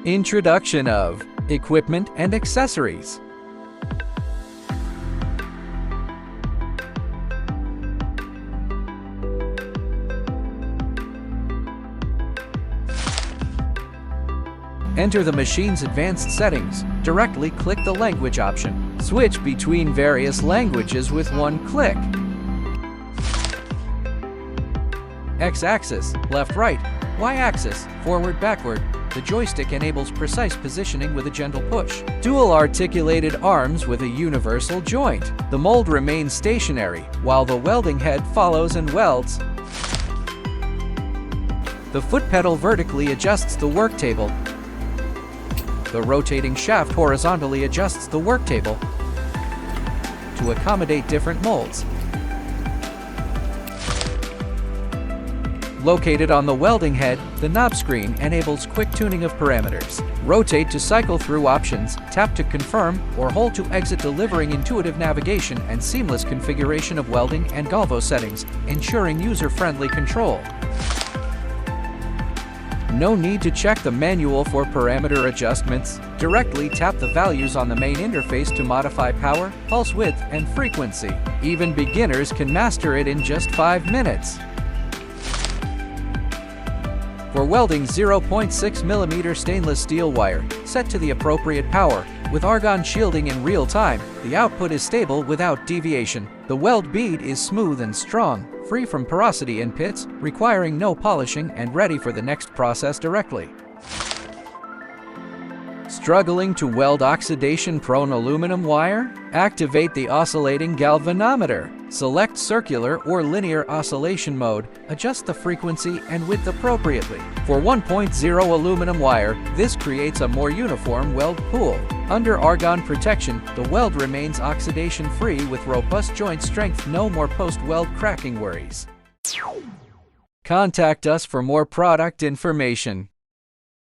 Introduction of equipment and accessories. Enter the machine's advanced settings. Directly click the language option. Switch between various languages with one click. X-axis, left-right. Y-axis, forward-backward. The joystick enables precise positioning with a gentle push. Dual articulated arms with a universal joint. The mold remains stationary, while the welding head follows and welds. The foot pedal vertically adjusts the work table. The rotating shaft horizontally adjusts the work table to accommodate different molds. Located on the welding head, the knob screen enables quick tuning of parameters. Rotate to cycle through options, tap to confirm, or hold to exit, delivering intuitive navigation and seamless configuration of welding and galvo settings, ensuring user-friendly control. No need to check the manual for parameter adjustments. Directly tap the values on the main interface to modify power, pulse width, and frequency. Even beginners can master it in just 5 minutes. For welding 0.6mm stainless steel wire, set to the appropriate power. With argon shielding in real time, the output is stable without deviation. The weld bead is smooth and strong, free from porosity and pits, requiring no polishing and ready for the next process directly. Struggling to weld oxidation-prone aluminum wire? Activate the oscillating galvanometer. Select circular or linear oscillation mode. Adjust the frequency and width appropriately. For 1.0 aluminum wire, this creates a more uniform weld pool. Under argon protection, the weld remains oxidation-free with robust joint strength. No more post-weld cracking worries. Contact us for more product information.